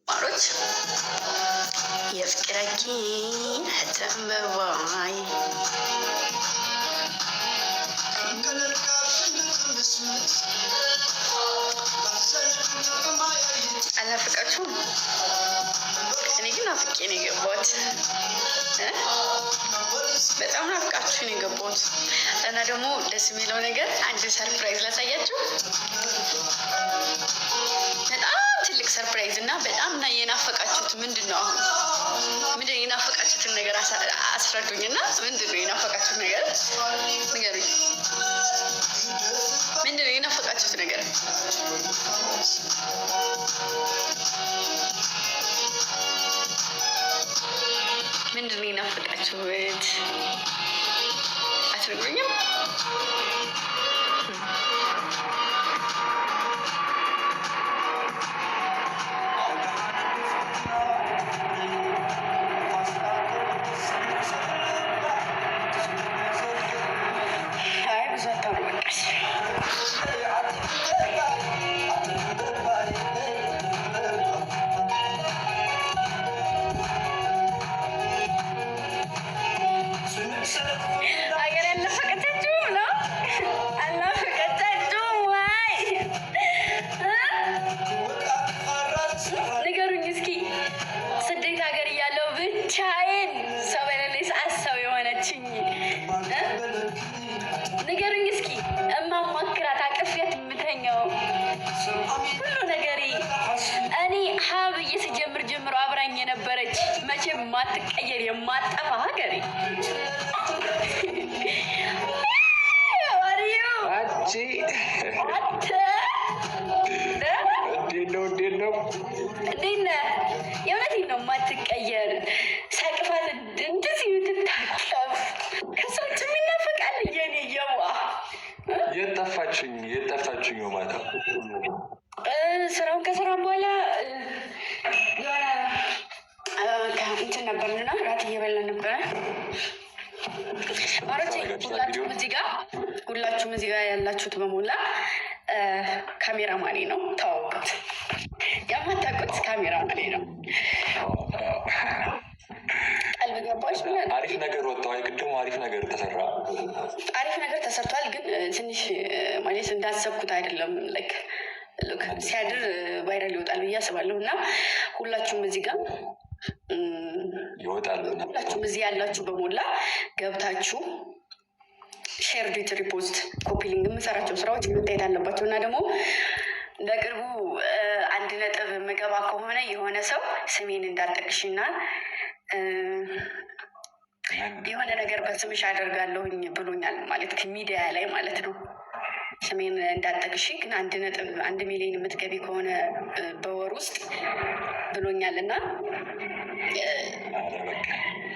ማሮች የፍቅረኪ ተንበባይ አልናፈቃችሁም? እኔ ግን ናፍቄ ነው የገባሁት። በጣም ናፍቃችሁ ነው የገባሁት። እና ደግሞ ደስ የሚለው ነገር አንድ ሰርፕራይዝ ላሳያችሁ። በጣም ትልቅ ሰርፕራይዝ እና በጣም የናፈቃችሁት ምንድን ነው? አሁን ምንድን ነው የናፈቃችሁትን ነገር አስረዱኝ። እና ምንድን ነው የናፈቃችሁት ነገር ንገሩኝ። ምንድን ነው የናፈቃችሁት ነገር? ምንድን ነው የናፈቃችሁት? አትነግሩኝም? ብቻዬን ሰው በሌለኝ ሰዓት ሰው የሆነችኝ ንገሩኝ እስኪ። እማማክራት አቅፌያት የምተኛው ሁሉ ነገሬ እኔ ሀብዬ ስጀምር ጀምሮ አብራኝ የነበረች መቼም የማትቀየር የማጠፋ ሀገሬ እንዴት ነው? የእውነቴን ነው። የማትቀየር ሳቅፋት እንደዚህ የምትታቀፍ ከሰዎች የሚናፈቃል። የኔ የዋ የጠፋችኝ ማታ ስራውን ከስራም በኋላ እንትን ነበርንና ራት እየበላን ነበረ። ሁላችሁም እዚህ ጋር ያላችሁት በሞላ ካሜራማኔ ነው። ተዋወቁት። የማታውቁት ካሜራማኔ ነው። ቀልብ ገባች። አሪፍ ነገር ወጥተዋል። ቅድሙ አሪፍ ነገር ተሰርቷል። ግን ትንሽ ማለት እንዳሰብኩት አይደለም። ሲያድር ቫይራል ይወጣል ብዬ አስባለሁ። እና ሁላችሁም እዚህ ጋር ይወጣሉ። ሁላችሁም እዚህ ያላችሁ በሞላ ገብታችሁ ሼር፣ ዲት፣ ሪፖስት፣ ኮፒሊንግ የምሰራቸው ስራዎች መታየት አለባቸው። እና ደግሞ በቅርቡ 1 ምገባ ከሆነ የሆነ ሰው ስሜን እንዳጠቅሽና የሆነ ነገር በስምሽ አደርጋለሁኝ ብሎኛል። ማለት ሚዲያ ላይ ማለት ነው። ስሜን እንዳጠቅሽ ግን 1 ሚሊዮን የምትገቢ ከሆነ በወር ውስጥ ብሎኛል። እና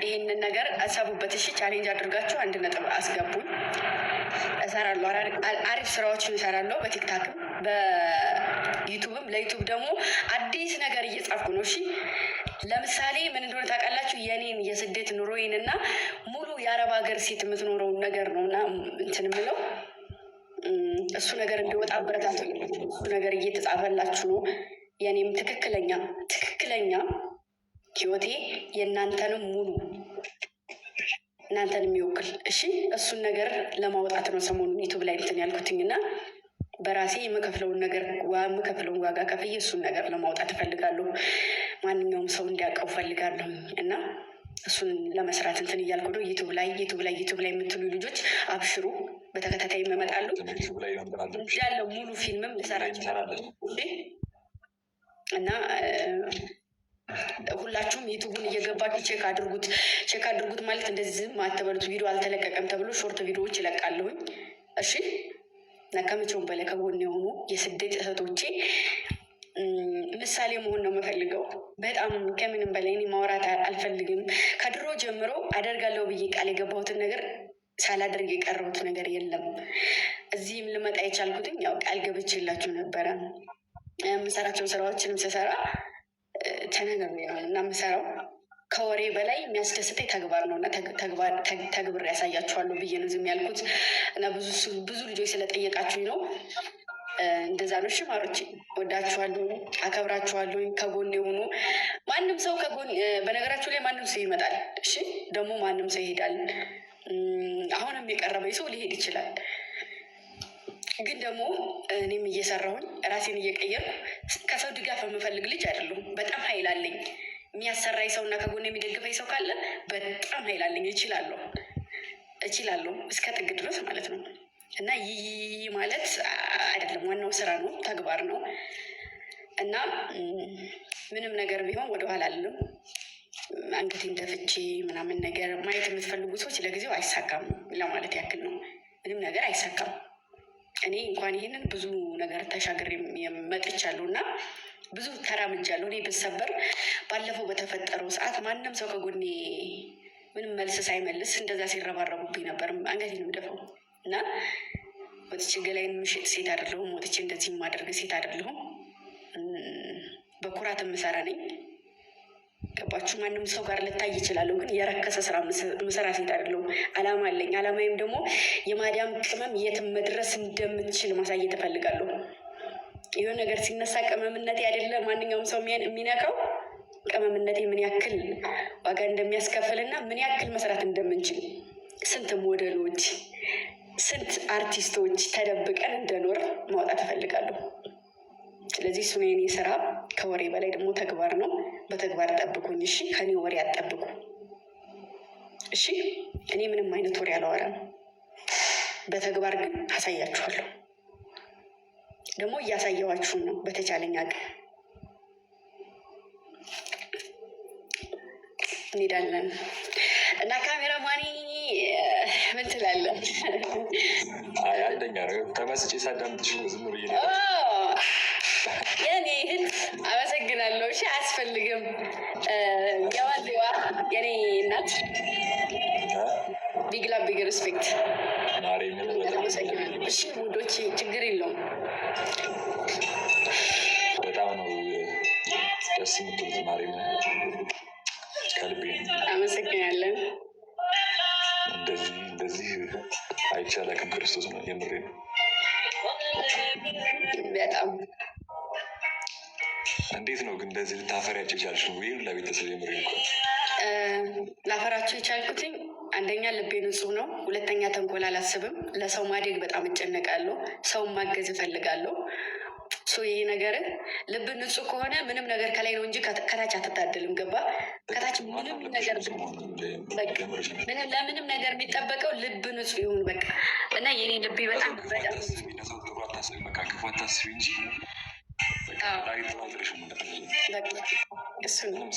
ይህንን ነገር አሰቡበት። እሺ፣ ቻሌንጅ አድርጋችሁ 1 አስገቡኝ። እሰራለሁ። አሪፍ ስራዎችን እሰራለሁ። በቲክታክም በዩቱብም። ለዩቱብ ደግሞ አዲስ ነገር እየጻፍኩ ነው። እሺ፣ ለምሳሌ ምን እንደሆነ ታውቃላችሁ? የኔን የስደት ኑሮዬን እና ሙሉ የአረብ ሀገር ሴት የምትኖረውን ነገር ነው እና እንትን የምለው እሱ ነገር እንዲወጣ አበረታቱ። እሱ ነገር እየተጻፈላችሁ ነው። የኔም ትክክለኛ ህይወቴ የእናንተንም ሙሉ እናንተን የሚወክል እሺ፣ እሱን ነገር ለማውጣት ነው ሰሞኑን ዩቱብ ላይ እንትን ያልኩትኝ እና በራሴ የምከፍለውን ዋጋ ከፍዬ እሱን ነገር ለማውጣት እፈልጋለሁ። ማንኛውም ሰው እንዲያውቀው እፈልጋለሁ እና እሱን ለመስራት እንትን እያልኩ ነው። ዩቱብ ላይ የምትሉ ልጆች አብሽሩ። በተከታታይ ይመጣሉ። ያለው ሙሉ ፊልምም ልሰራችሁ እና ሁላችሁም ዩቱቡን እየገባችሁ ቼክ አድርጉት። ማለት እንደዚህ ማተበሉት ቪዲዮ አልተለቀቀም ተብሎ ሾርት ቪዲዮዎች ይለቃለሁኝ። እሺ፣ እና ከመቼውም በላይ ከጎን የሆኑ የስደት እህቶቼ ምሳሌ መሆን ነው የምፈልገው። በጣም ከምንም በላይ እኔ ማውራት አልፈልግም። ከድሮ ጀምሮ አደርጋለሁ ብዬ ቃል የገባሁትን ነገር ሳላደርግ የቀረሁት ነገር የለም። እዚህም ልመጣ የቻልኩትኝ ያው ቃል ገብቼላችሁ ነበረ። የምሰራቸውን ስራዎችንም ስሰራ ተነገር እና የምሰራው ከወሬ በላይ የሚያስደስተኝ ተግባር ነው እና ተግብር ያሳያችኋለሁ ብዬ ነው ዝም ያልኩት። እና ብዙ ልጆች ስለጠየቃችሁኝ ነው እንደዛ ነው። እሺ ማሮቼ ወዳችኋለሁ፣ አከብራችኋለሁ። ከጎን የሆኑ ማንም ሰው ከጎን በነገራችሁ ላይ ማንም ሰው ይመጣል። እሺ ደግሞ ማንም ሰው ይሄዳል። አሁንም የቀረበኝ ሰው ሊሄድ ይችላል። ግን ደግሞ እኔም እየሰራሁኝ ራሴን እየቀየርኩ ከሰው ድጋፍ የምፈልግ ልጅ አይደለሁም። በጣም ኃይል አለኝ። የሚያሰራኝ ሰው እና ከጎን የሚደግፈኝ ሰው ካለ በጣም ኃይል አለኝ። እችላለሁ እስከ ጥግ ድረስ ማለት ነው። እና ይህ ማለት አይደለም፣ ዋናው ስራ ነው፣ ተግባር ነው። እና ምንም ነገር ቢሆን ወደኋላ አልልም። አንገቴን ደፍቼ ምናምን ነገር ማየት የምትፈልጉ ሰዎች ለጊዜው አይሳካም ለማለት ያክል ነው። ምንም ነገር አይሳካም። እኔ እንኳን ይህንን ብዙ ነገር ተሻግሬ መጥቻለሁ እና ብዙ ተራምጃለሁ። እኔ ብሰበር ባለፈው በተፈጠረው ሰዓት ማንም ሰው ከጎኔ ምንም መልስ ሳይመልስ እንደዛ ሲረባረቡብኝ ነበር። አንገቴን የምደፋው እና ወጥቼ ገላይን ምሽጥ ሴት አይደለሁም። ወጥቼ እንደዚህ የማደርግ ሴት አይደለሁም። በኩራት የምሰራ ነኝ። ገባችሁ? ማንም ሰው ጋር ልታይ ይችላለሁ፣ ግን የረከሰ ስራ ምሰራ ሴት አይደለሁም። አላማ አለኝ። አላማዬም ደግሞ የማዳም ቅመም የት መድረስ እንደምትችል ማሳየት እፈልጋለሁ። የሆነ ነገር ሲነሳ ቅመምነቴ አይደለ ማንኛውም ሰው የሚነካው ቅመምነቴ ምን ያክል ዋጋ እንደሚያስከፍልና ምን ያክል መስራት እንደምንችል፣ ስንት ሞዴሎች፣ ስንት አርቲስቶች ተደብቀን እንደኖር ማውጣት እፈልጋለሁ። ስለዚህ እሱ ነው የኔ ስራ። ከወሬ በላይ ደግሞ ተግባር ነው። በተግባር ጠብቁኝ እሺ። ከኔ ወሬ አትጠብቁ እሺ። እኔ ምንም አይነት ወሬ አላወራም። በተግባር ግን አሳያችኋለሁ። ደግሞ እያሳየዋችሁን ነው በተቻለኝ አቅም። እንሄዳለን እና ካሜራ ማኒ ምን ትላለህ? አንደኛ ነው ተመስጬ ሳዳምጥሽ ዝም ብዬ የኔ እህት አመሰግናለሁ። እሺ አያስፈልግም። የዋዜዋ የኔ እናት ቢግ ላቭ ቢግ ሪስፔክት። አመሰግናለሁ። እሺ ውዶቼ ችግር የለውም። በጣም ነው ደስ የምትሉት ማርያም፣ ከልቤ አመሰግናለን። እንደዚህ አይቻላክም። ክርስቶስ ነው የምሬ ነው። በጣም እንዴት ነው ግን እንደዚህ ልታፈሪያቸው የቻልሽ? ወይ ለቤተሰብ የምሬ ነው። ላፈራቸው የቻልኩትኝ አንደኛ ልቤ ንጹህ ነው። ሁለተኛ ተንኮል አላስብም። ለሰው ማደግ በጣም እጨነቃለሁ። ሰውን ማገዝ እፈልጋለሁ። ይህ ነገር ልብ ንጹህ ከሆነ ምንም ነገር ከላይ ነው እንጂ ከታች አትታደልም። ገባ? ከታች ምንም ነገር ለምንም ነገር የሚጠበቀው ልብ ንጹህ ይሁን በቃ። እና የኔ ልቤ በጣም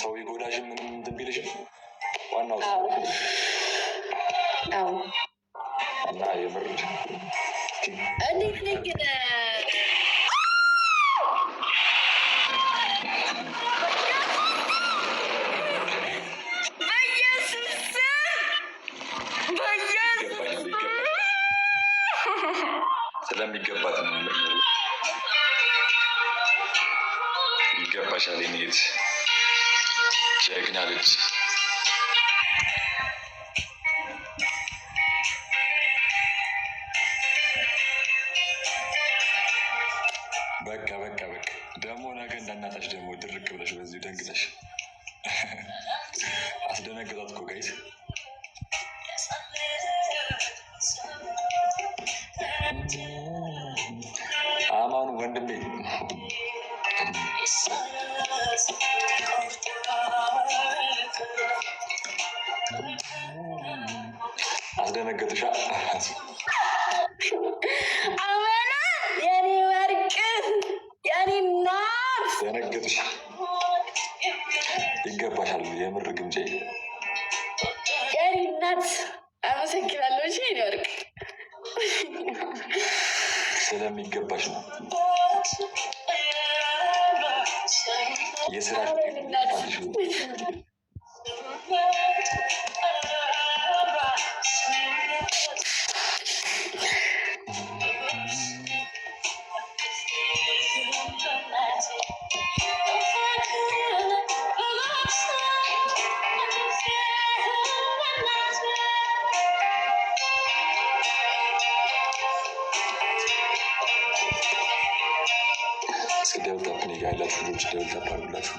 ሰው የጎዳሽም ምንም እንትን ቢልሽም ዋናው እና የምር እንዴት ግን ስለሚገባት ነው። ይገባሻል የኔ እህት፣ ጀግና ልጅ። በቃ ደግሞ ነገ እንዳናጣሽ ደግሞ ድርቅ ብለሽ በዚሁ ደንግጠሽ አስደነገጣት እኮ ጋይስ። አማኑ ወንድሜ አስደነገጥሻ? አማና የኔ ወርቅ የኔ እናት ደነገጥሽ? ይገባሻል የምር ግምጄ የኔ እናት። አመሰግናለሁ። እሺ የኔ ወርቅ ስለሚገባሽ ነው። የስራ ልጆች ደብል ተባሉላችሁ።